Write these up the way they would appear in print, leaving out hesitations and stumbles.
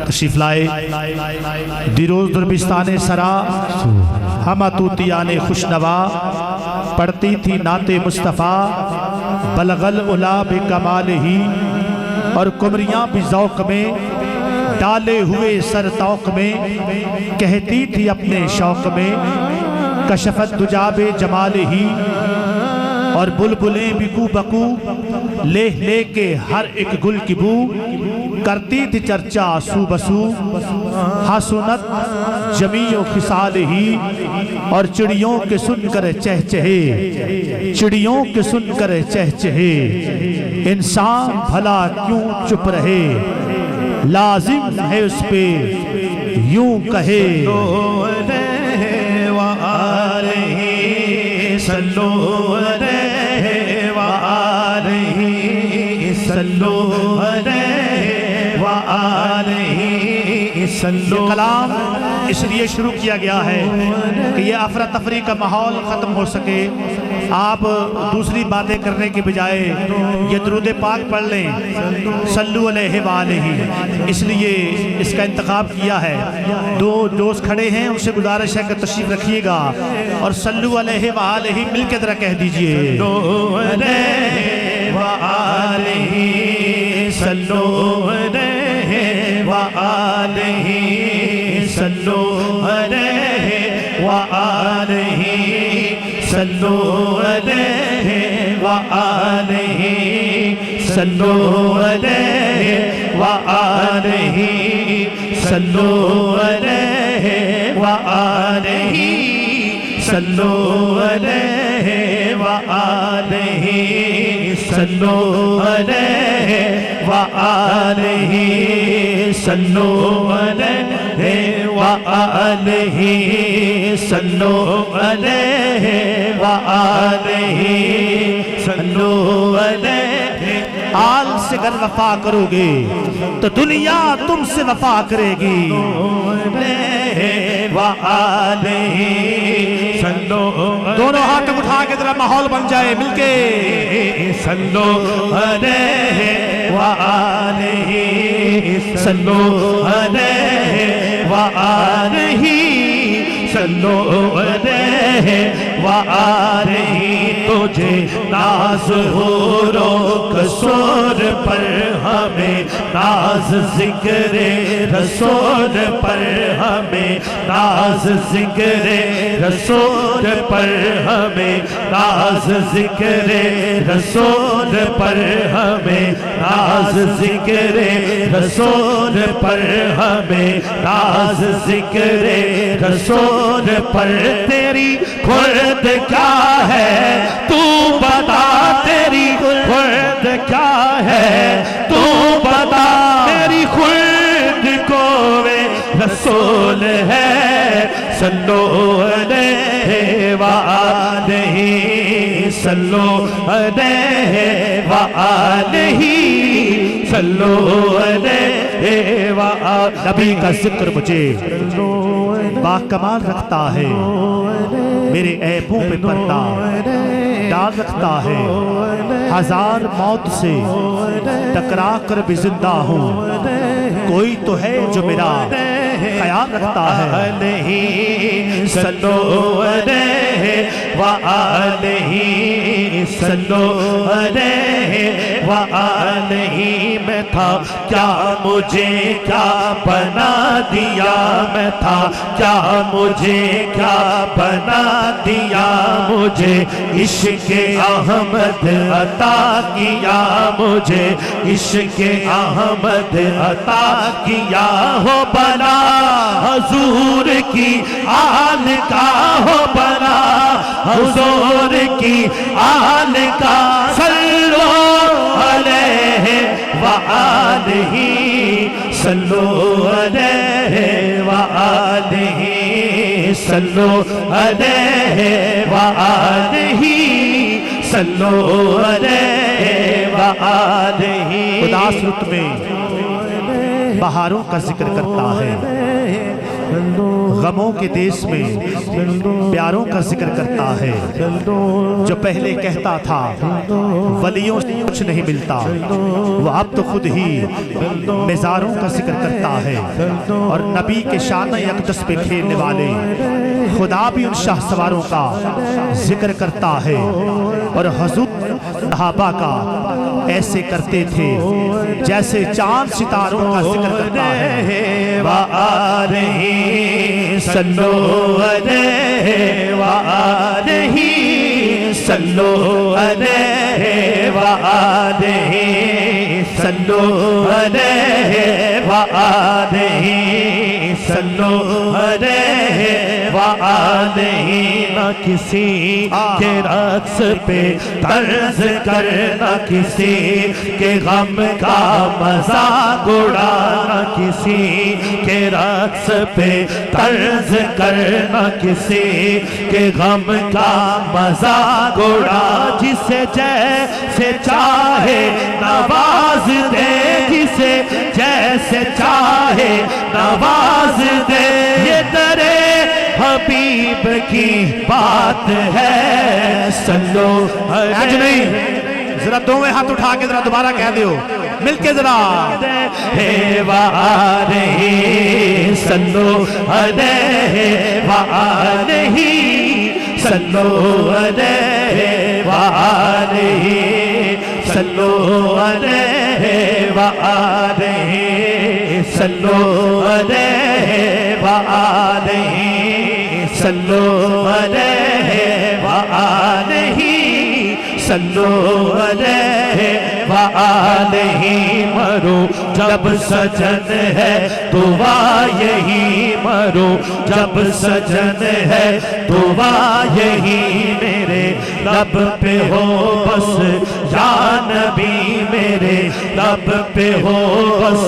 تشریف لائے دیروز دربستان سرا ہم توتیان خوشنوا پڑھتی تھی نعت مصطفیٰ بلغ العلا بکمال ہی اور کمریاں بھی ذوق میں ڈالے ہوئے سر توق میں کہتی تھی اپنے شوق میں کشفت دجاب جمال ہی اور بلبلیں بھی کو بکو لے لے کے ہر ایک گل کی بو کرتی تھی چرچا سو بسو حسنت جمیع خصال ہی اور چڑیوں کے سن کر چہچہے چڑیوں کے سن کر چہچہے انسان بھلا کیوں چپ رہے لازم ہے اس پہ یوں کہے صلو علیہ وآلہ صلو علیہ وآلہ صلو. یہ کلام اس لیے شروع کیا گیا ہے کہ یہ افراتفری کا ماحول ختم ہو سکے. آپ دوسری باتیں کرنے کے بجائے یہ درود پاک پڑھ لیں صلو علیہ وآلہ. اس لیے اس کا انتخاب کیا ہے. دو دوست کھڑے ہیں ان سے گزارش ہے کہ تشریف رکھیے گا اور صلو علیہ وآلہ مل کے ذرا کہہ دیجئے صلو علیہ وآلہ صلو علیہ وآلہ صلو علیہ وآلہ صلو علیہ وآلہ صلو علیہ وآلہ صلو علیہ وآلہ صلو علیہ وآلہ صلو علیہ وآلہ صلو علیہ وآلہ صلو علیہ وآلہ صلو علیہ. آل سے اگر وفا کرو گے تو دنیا تم سے وفا کرے گی. وآلہ دونوں ہاتھ اٹھا کے ذرا ماحول بن جائے مل کے صلو علیہ وآلہ صلو علیہ وآلہ صلو علیہ وآلہ. تجھے ناز ہو روک سور پر ہمیں ناز ذکر رسول پر ہمیں ناز ذکر رسول پر ہمیں ناز ذکر رسول پر ہمیں ناز ذکر رسول پر ہمیں ناز ذکر رسول پر. تیری خورد کیا ہے تو بتا تیری خورد کیا ہے تو بتا تیری خورد کوے رسول ہے. صلو علیہ وآلہ صلو علیہ وآلہ صلو علیہ وآلہ. نبی کا ذکر مجھے باکمال رکھتا ہے میرے عیبوں پہ پردہ ڈال رکھتا ہے. ہزار موت سے ٹکرا کر بھی زندہ ہوں کوئی تو ہے جو میرا خیال رکھتا ہے. صلو علیہ وآلہ صلو علیہ وآلہ. میں تھا کیا مجھے کیا بنا دیا میں تھا کیا مجھے کیا بنا دیا مجھے عشق احمد عطا کیا مجھے عشق احمد عطا کیا. ہو بنا حضور کی آل کا ہو بنا حضور کی آل کا. صلو علیہ وآلہ صلو علیہ وآلہ صلو علیہ وآلہ صلو علیہ وآلہ. اداس رت میں بہاروں کا ذکر کرتا ہے غموں کے دیس میں پیاروں کا ذکر کرتا ہے، جو پہلے کہتا تھا ولیوں سے کچھ نہیں ملتا، وہ اب تو خود ہی مزاروں کا ذکر کرتا ہے، اور نبی کے شان اقدس پہ کھیلنے والے خدا بھی ان شاہ سواروں کا ذکر کرتا ہے، اور حضور صحابہ کا ایسے کرتے تھے جیسے چاند ستاروں کا ذکر کرتا ہے۔ وآلہ صلو علیہ وآلہ صلو علیہ وآلہ صلو علیہ وآلہ صلو علیہ وآلہ۔ نہ کسی کے رقص پہ طرز کرنا، کسی کے غم کا مذاق اڑانا، کسی کے رقص پہ طرز کرنا، کسی کے غم کا مذاق اڑا، جسے جیسے چاہے نواز دے، جسے جیسے چاہے نواز دے، یہ درے حبیب کی بات ہے۔ سلو آج نہیں، ذرا دوویں ہاتھ اٹھا کے ذرا دوبارہ کہہ دیو مل کے ذرا، ہے وآلہ صلو علیہ وآلہ صلو علیہ وآلہ صلو علیہ وآلہ صلو علیہ وآلہ صلو علیہ وآلہ صلو علیہ وآلہ۔ مرو جب سجن ہے دعا یہی، مرو جب سجن ہے دعا یہی، میرے لب پہ ہو بس یا نبی، میرے لب پہ ہو بس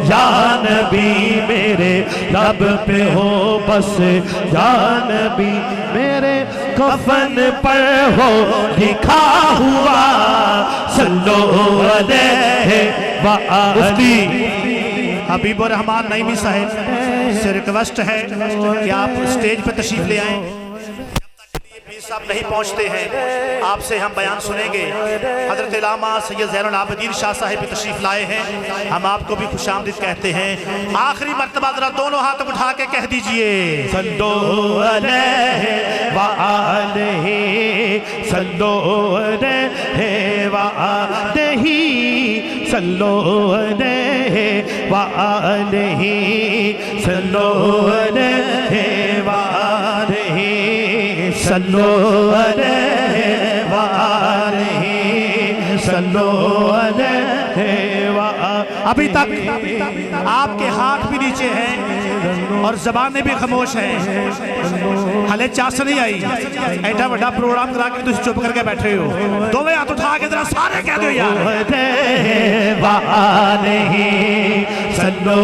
یا نبی، میرے لب پہ ہو بس یا نبی، میرے کفن پر ہو لکھا ہوا صلو علیہ وآلہ۔ حبیب الرحمان نعیمی صاحب سے ریکویسٹ ہے کہ آپ اسٹیج پہ تشریف لے آئیں۔ صاحب نہیں پہنچتے ہیں، آپ سے ہم بیان سنیں گے۔ حضرت علامہ سید زین العابدین شاہ صاحب بھی تشریف لائے ہیں، ہم آپ کو بھی خوش آمدید کہتے ہیں۔ آخری مرتبہ ذرا دونوں ہاتھ اٹھا کے کہہ دیجئے صلو علیہ وآلہ صلو علیہ وآلہ صلو علیہ وآلہ صلو علیہ وآلہ صلو علیہ وآلہ صلو علیہ وآلہ۔ ابھی تک آپ کے ہاتھ بھی نیچے ہیں اور زبانیں بھی خاموش ہیں، حالے چاس نہیں آئی، ایٹا بڑا پروگرام کرا کے تجھ چپ کر کے بیٹھے ہو، دوویں ہاتھ اٹھا کے ذرا سارے کہہ دو یار وآلہ صلو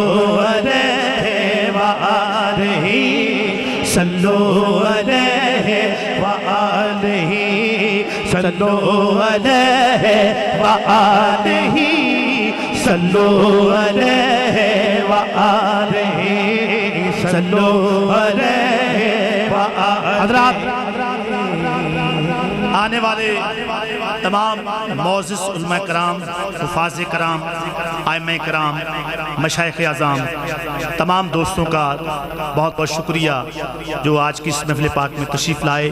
علیہ وآلہ صلو علیہ وآلہ صلو علیہ وآلہ صلو علیہ وآلہ صلو علیہ وآلہ۔ حضرات، آنے والے تمام معزز علماء کرام، حفاظ کرام، ائمہ کرام، مشائخ اعظام، تمام دوستوں کا بہت بہت شکریہ جو آج کی اس محفل پاک میں تشریف لائے۔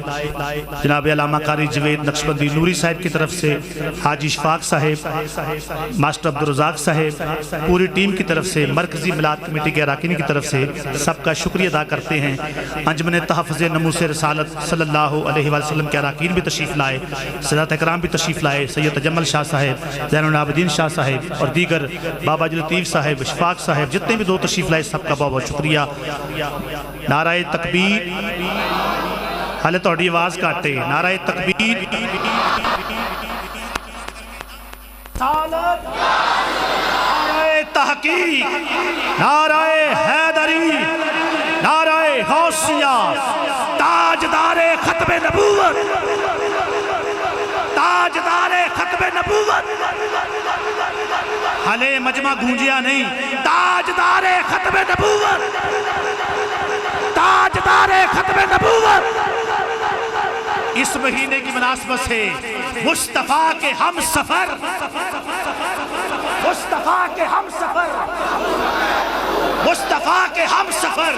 جناب علامہ قاری جوید نقشبندی نوری صاحب کی طرف سے، حاجی اشفاق صاحب، ماسٹر عبدالرزاق صاحب، پوری ٹیم کی طرف سے، مرکزی ملاد کمیٹی کے اراکین کی طرف سے سب کا شکریہ ادا کرتے ہیں۔ انجمن تحفظ نموس رسالت صلی اللہ علیہ وسلم کے اراکین بھی تشریف لائے، سادات اکرام بھی تشریف لائے، سید تجمل شاہ صاحب، زین العابدین شاہ صاحب اور دیگر، بابا جی لطیف صاحب، اشفاق صاحب، جتنے بھی دو تشریف لائے سب کا بہت بہت شکریہ۔ نعرہ تکبیر، حالے توڑی آواز کاٹے، نعرہ تکبیر، نعرہ تحقیق، نعرہ حیدری، نعرہ غوثیہ، تاجدار ختم نبوت، تاجدار ختم نبوت، حالے مجمع گونجیا نہیں، تاجدار ختم نبوت، تاجدار ختم نبوت اس مہینے کی مناسبت سے مصطفیٰ کے ہم سفر مصطفیٰ کے ہم سفر مصطفیٰ کے ہم سفر